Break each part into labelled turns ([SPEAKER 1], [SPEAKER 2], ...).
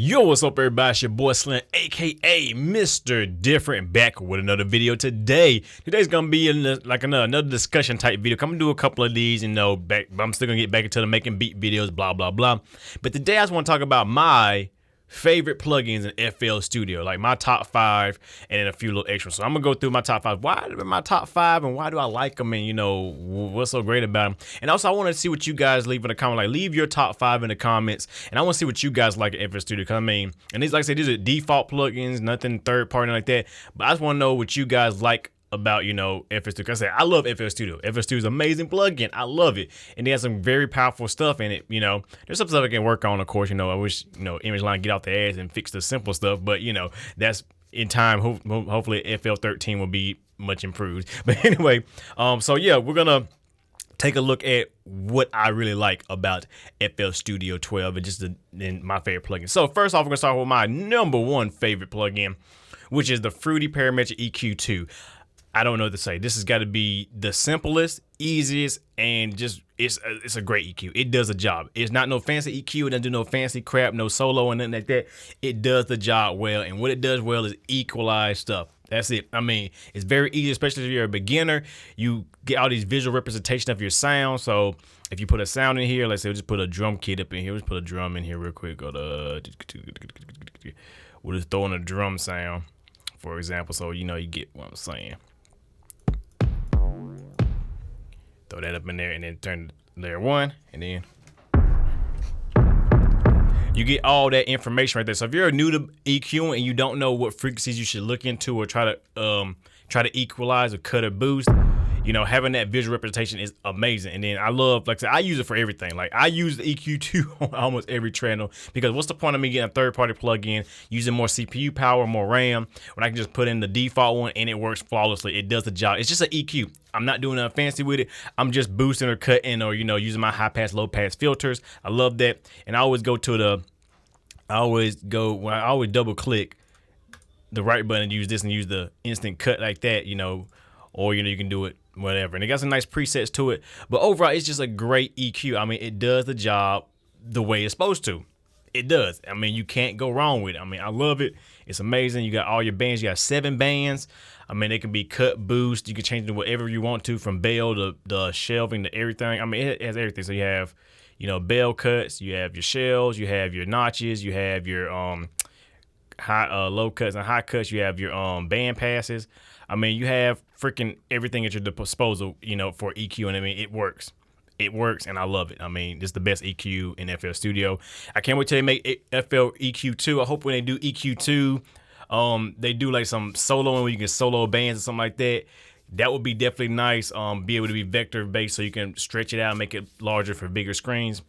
[SPEAKER 1] Yo, what's up everybody? It's your boy Slim, aka Mr. Different, back with another video today. Today's gonna be another discussion type video. I'm gonna do a couple of these, I'm still gonna get back into the making beat videos, blah blah blah. But today I just want to talk about my favorite plugins in FL Studio, like my top 5 and then a few little extras. So I'm gonna go through my top 5. Why are my top 5 and why do I like them, and what's so great about them? And also I want to see what you guys leave in the comment. Like, leave your top 5 in the comments, and I want to see what you guys like at FL Studio. Cause and these, like I said, these are default plugins, nothing third party like that. But I just want to know what you guys like about FL Studio. I said I love FL Studio. FL Studio is an amazing plugin. I love it, and they have some very powerful stuff in it. There's some stuff I can work on. Of course, I wish Image Line get out the ass and fix the simple stuff, but that's in time. Hopefully, FL 13 will be much improved. But anyway, so yeah, we're gonna take a look at what I really like about FL Studio 12 and just my favorite plugin. So first off, we're gonna start with my #1 favorite plugin, which is the Fruity Parametric EQ2. I don't know what to say. This has got to be the simplest, easiest, and just it's a great EQ. It does the job. It's not no fancy EQ. It doesn't do no fancy crap, no solo and nothing like that. It does the job well, and what it does well is equalize stuff. That's it. It's very easy, especially if you're a beginner. You get all these visual representation of your sound. So if you put a sound in here, let's say we'll just put a drum kit up in here. Let's put a drum in here real quick. We'll just throw in a drum sound, for example, so you get what I'm saying. Throw that up in there and then turn layer 1, and then you get all that information right there. So if you're new to EQ and you don't know what frequencies you should look into or try to equalize or cut or boost, having that visual representation is amazing. And then I love, like I said, I use it for everything. Like, I use the EQ2 on almost every channel, because what's the point of me getting a third-party plugin, using more CPU power, more RAM, when I can just put in the default one and it works flawlessly. It does the job. It's just an EQ. I'm not doing nothing fancy with it. I'm just boosting or cutting or, using my high pass, low pass filters. I love that. And I always go to I always double click the right button and use this and use the instant cut like that, or, you can do it whatever. And it got some nice presets to it. But overall, it's just a great EQ. It does the job the way it's supposed to. It does. You can't go wrong with it. I love it. It's amazing. You got all your bands. You got 7 bands. They can be cut, boost. You can change it to whatever you want to, from bell to the shelving to everything. It has everything. So you have, bell cuts. You have your shells. You have your notches. You have your low cuts and high cuts. You have your band passes. You have freaking everything at your disposal, for EQ, and it works. It works, and I love it. This is the best EQ in FL Studio. I can't wait till they make FL EQ2. I hope when they do EQ2, they do like some soloing where you can solo bands or something like that. That would be definitely nice. Be able to be vector based, so you can stretch it out and make it larger for bigger screens.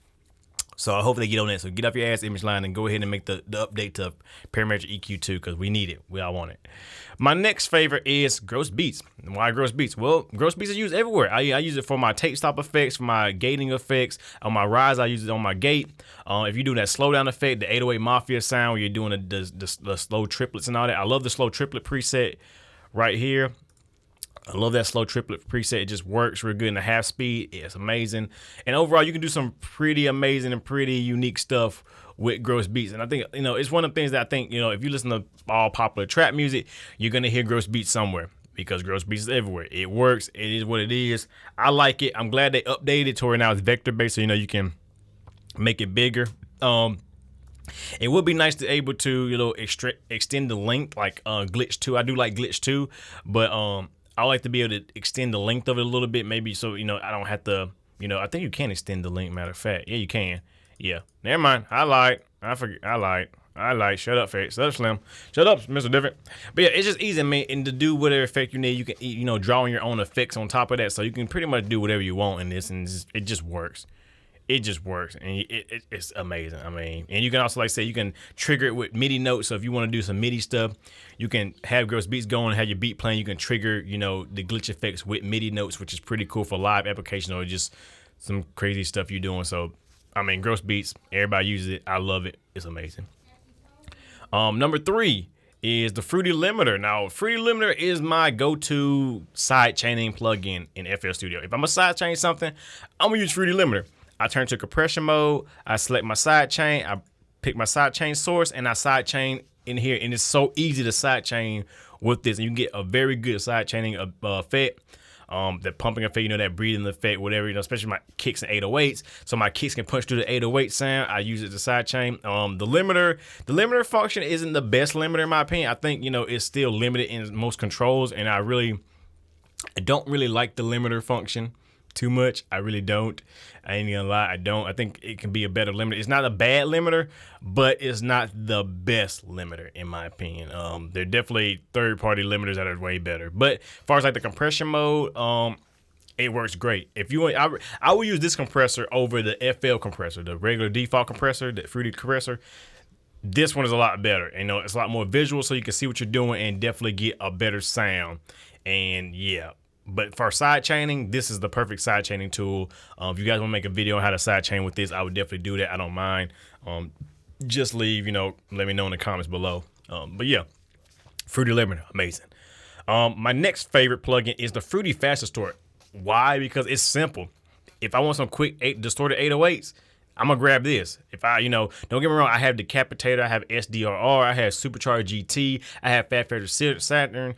[SPEAKER 1] So I hope they get on that. So get off your ass, Image Line, and go ahead and make the update to Parametric EQ2, because we need it. We all want it. My next favorite is Gross Beats. Why Gross Beats? Well, Gross Beats is used everywhere. I use it for my tape stop effects, for my gating effects. On my rise, I use it on my gate. If you do that slowdown effect, the 808 Mafia sound, where you're doing the slow triplets and all that. I love the slow triplet preset right here. I love that slow triplet preset. It just works real good in the half speed. It's amazing. And overall, you can do some pretty amazing and pretty unique stuff with Gross Beats. And I think, it's one of the things that I think, if you listen to all popular trap music, you're going to hear Gross Beats somewhere, because Gross Beats is everywhere. It works. It is what it is. I like it. I'm glad they updated it to where now it's vector based, so, you can make it bigger. It would be nice to able to, extend the length, like Glitch 2. I do like Glitch 2, but I like to be able to extend the length of it a little bit, maybe, so I don't have to, I think you can extend the length, matter of fact. Yeah, you can. Yeah, never mind. I lied. Shut up, Fate. Shut up, Slim. Shut up, Mr. Different. But yeah, it's just easy, man, and to do whatever effect you need. You can, draw in your own effects on top of that, so you can pretty much do whatever you want in this, and it just works. It just works, and it's amazing. And you can also, like I say, you can trigger it with MIDI notes. So if you want to do some MIDI stuff, you can have Gross Beats going, have your beat playing. You can trigger, the glitch effects with MIDI notes, which is pretty cool for live application or just some crazy stuff you're doing. So, Gross Beats, everybody uses it. I love it. It's amazing. Number 3 is the Fruity Limiter. Now, Fruity Limiter is my go-to side chaining plugin in FL Studio. If I'm gonna side chain something, I'm gonna use Fruity Limiter. I turn to compression mode. I select my side chain. I pick my sidechain source, and I sidechain in here, and it's so easy to sidechain with this, and you can get a very good sidechaining effect. That pumping effect, that breathing effect, whatever, especially my kicks and 808s. So my kicks can punch through the 808 sound. I use it to sidechain. The limiter function isn't the best limiter in my opinion. I think, it's still limited in most controls, and I don't really like the limiter function too much. I really don't. I ain't gonna lie, I don't. I think it can be a better limiter. It's not a bad limiter, but it's not the best limiter in my opinion. There are definitely third-party limiters that are way better. But as far as like the compression mode, it works great. If you want, I will use this compressor over the FL compressor, the regular default compressor, the Fruity compressor. This one is a lot better. It's a lot more visual, so you can see what you're doing and definitely get a better sound. And yeah. But for side chaining, this is the perfect side chaining tool. If you guys want to make a video on how to side chain with this, I would definitely do that. I don't mind. Just leave, let me know in the comments below. But yeah, Fruity limiter, amazing. My next favorite plugin is the Fruity Fast Distort. Why? Because it's simple. If I want some quick distorted 808s, I'm gonna grab this. If I, don't get me wrong, I have Decapitator, I have SDRR, I have Supercharged GT, I have Fat Filter Saturn.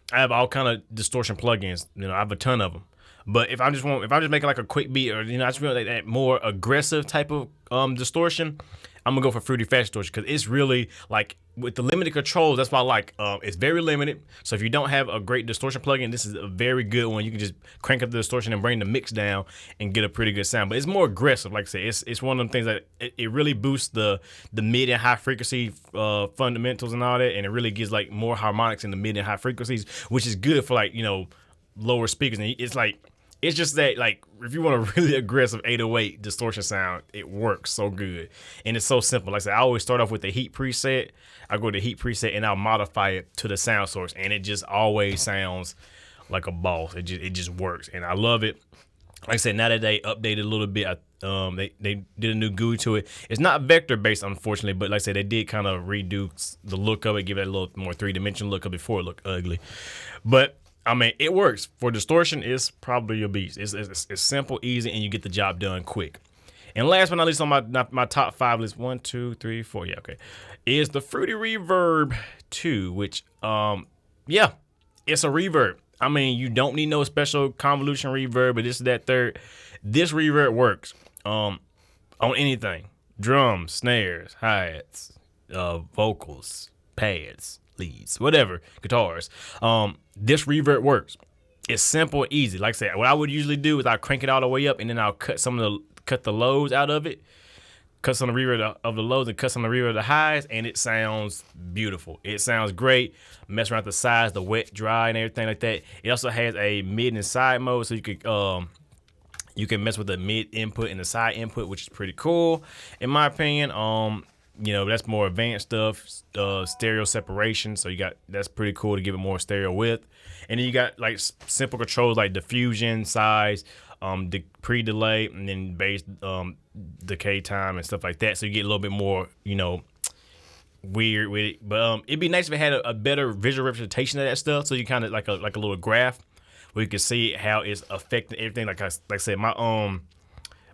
[SPEAKER 1] I have all kind of distortion plugins. I have a ton of them. But if I'm just making like a quick beat, or I just feel like that more aggressive type of distortion, I'm gonna go for Fruity Fast Distortion, because it's really like with the limited controls. That's why I like. It's very limited. So if you don't have a great distortion plugin, this is a very good one. You can just crank up the distortion and bring the mix down and get a pretty good sound. But it's more aggressive. Like I said, it's one of them things that it really boosts the mid and high frequency fundamentals and all that, and it really gives like more harmonics in the mid and high frequencies, which is good for like lower speakers. And it's just that, like, if you want a really aggressive 808 distortion sound, it works so good. And it's so simple. Like I said, I always start off with the heat preset. I go to the heat preset and I'll modify it to the sound source. And it just always sounds like a boss. It just works. And I love it. Like I said, now that they updated a little bit, they did a new GUI to it. It's not vector based, unfortunately, but like I said, they did kind of redo the look of it, give it a little more three-dimensional look of it before it looked ugly. But I mean, it works. For distortion, it's probably a beast. It's simple, easy, and you get the job done quick. And last but not least on my top 5 list, 1, 2, 3, 4, yeah, okay, is the Fruity Reverb 2, which, yeah, it's a reverb. I mean, you don't need no special convolution reverb, but this is that third. This reverb works on anything. Drums, snares, hi-hats, vocals, pads, leads, whatever, guitars. This reverb works. It's simple, easy. Like I said, what I would usually do is I'll crank it all the way up, and then I'll cut the lows out of it, cut some of the reverb of the lows, and cut some of the reverb of the highs, and it sounds beautiful. It sounds great. Mess around with the sides, the wet, dry, and everything like that. It also has a mid and side mode, so you can mess with the mid input and the side input, which is pretty cool, in my opinion. That's more advanced stuff, stereo separation. So that's pretty cool to give it more stereo width. And then you got like simple controls like diffusion, size, pre-delay, and then bass decay time and stuff like that. So you get a little bit more, weird with it. But it'd be nice if it had a better visual representation of that stuff. So you kind of like a little graph where you can see how it's affecting everything. Like I said, my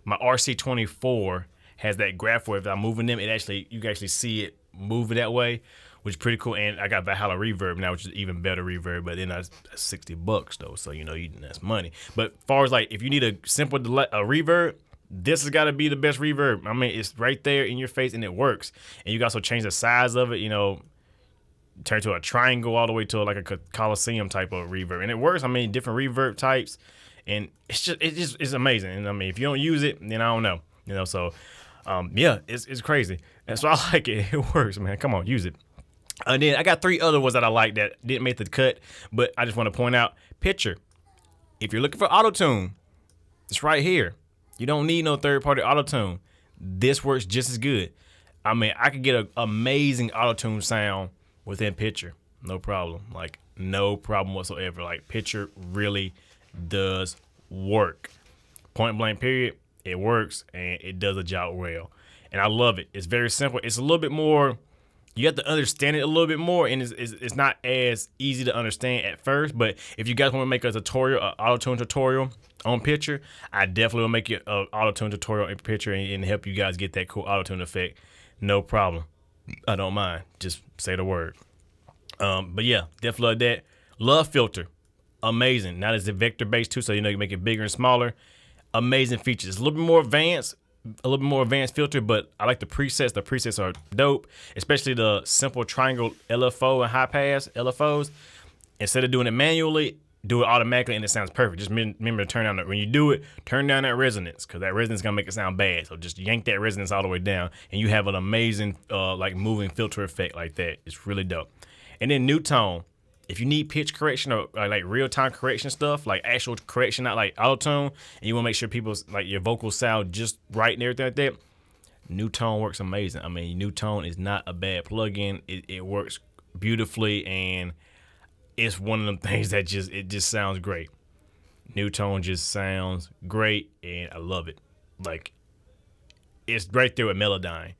[SPEAKER 1] RC24 has that graph where if I'm moving them, you can actually see it moving that way, which is pretty cool. And I got Valhalla reverb now, which is even better reverb, but then that's $60 though, so that's money. But as far as like if you need a simple reverb, this has got to be the best reverb. I mean, it's right there in your face and it works. And you can also change the size of it, turn to a triangle all the way to like a Coliseum type of reverb, and it works. I mean, different reverb types, and it's amazing. And I mean, if you don't use it, then I don't know, so. Yeah, it's crazy. And so I like it. It works, man. Come on, use it. And then I got 3 other ones that I like that didn't make the cut, but I just want to point out. Pitcher. If you're looking for auto-tune, it's right here. You don't need no third-party auto-tune. This works just as good. I mean, I could get an amazing auto-tune sound within Pitcher. No problem. Like, no problem whatsoever. Like, Pitcher really does work. Point blank, period. It works, and it does a job well. And I love it. It's very simple. It's a little bit more, you have to understand it a little bit more, and it's not as easy to understand at first. But if you guys want to make a tutorial, an auto-tune tutorial on Pitcher, I definitely will make you an auto-tune tutorial in Pitcher and help you guys get that cool auto-tune effect. no problem. I don't mind. Just say the word. But yeah, definitely love that. Love filter. Amazing. Now there's the vector based too, so you know you can make it bigger and smaller. Amazing features. A little bit more advanced. A little bit more advanced filter, but I like the presets. The presets are dope, especially the simple triangle LFO and high pass LFOs. Instead of doing it manually, do it automatically and it sounds perfect. Just remember to turn down when you do it, turn down that resonance, because that resonance is gonna make it sound bad. So just yank that resonance all the way down and you have an amazing like moving filter effect like that. It's really dope. And then new tone. If you need pitch correction or like real-time correction stuff, like actual correction, not like auto-tune, and you want to make sure people's like your vocals sound just right and everything like that, new tone works amazing. I mean, new tone is not a bad plugin. It works beautifully, and it's one of them things that just sounds great. New tone just sounds great, and I love it. Like, it's right there with Melodyne,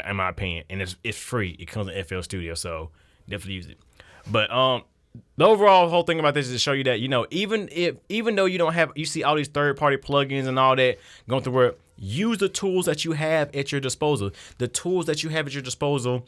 [SPEAKER 1] in my opinion, and it's free. It comes in FL Studio, so definitely use it. But the overall whole thing about this is to show you that, you know, even though you don't have, you see all these third-party plugins and all that going through work, use the tools that you have at your disposal. The tools that you have at your disposal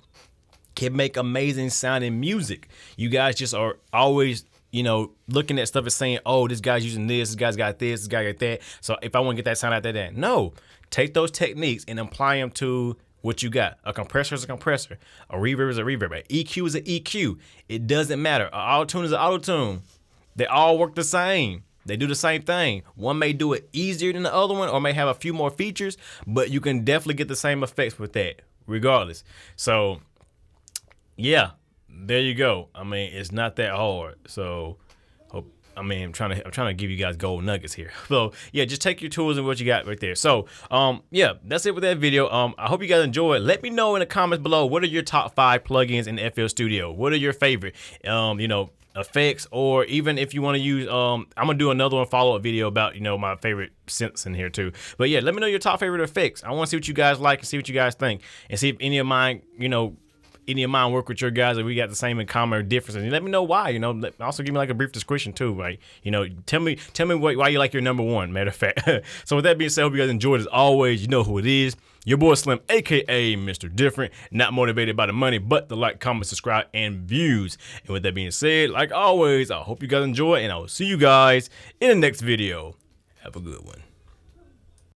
[SPEAKER 1] can make amazing sounding music. You guys just are always, you know, looking at stuff and saying, oh, this guy's using this guy's got this guy got that. So if I want to get that sound out there, that. No, take those techniques and apply them to what you got. A compressor is a compressor. A reverb is a reverb. An EQ is an EQ. It doesn't matter. An auto-tune is an auto-tune. They all work the same. They do the same thing. One may do it easier than the other one or may have a few more features, but you can definitely get the same effects with that regardless. So yeah, there you go. I mean, it's not that hard. So I'm trying to give you guys gold nuggets here. So yeah, just take your tools and what you got right there. So yeah, that's it with that video. I hope you guys enjoy it. Let me know in the comments below, what are your top 5 plugins in FL Studio? What are your favorite you know, effects, or even if you want to use I'm gonna do another one follow-up video about, you know, my favorite synths in here too. But yeah, let me know your top favorite effects. I want to see what you guys like and see what you guys think, and see if any of mine, you know, any of mine work with your guys, or we got the same in common or differences. And let me know why, you know. Also give me like a brief description too, right? You know, tell me why you like your number 1, matter of fact. So with that being said, hope you guys enjoyed. As always, you know who it is. Your boy Slim, aka Mr. Different, not motivated by the money, but the like, comment, subscribe, and views. And with that being said, like always, I hope you guys enjoy, and I will see you guys in the next video. Have a good one.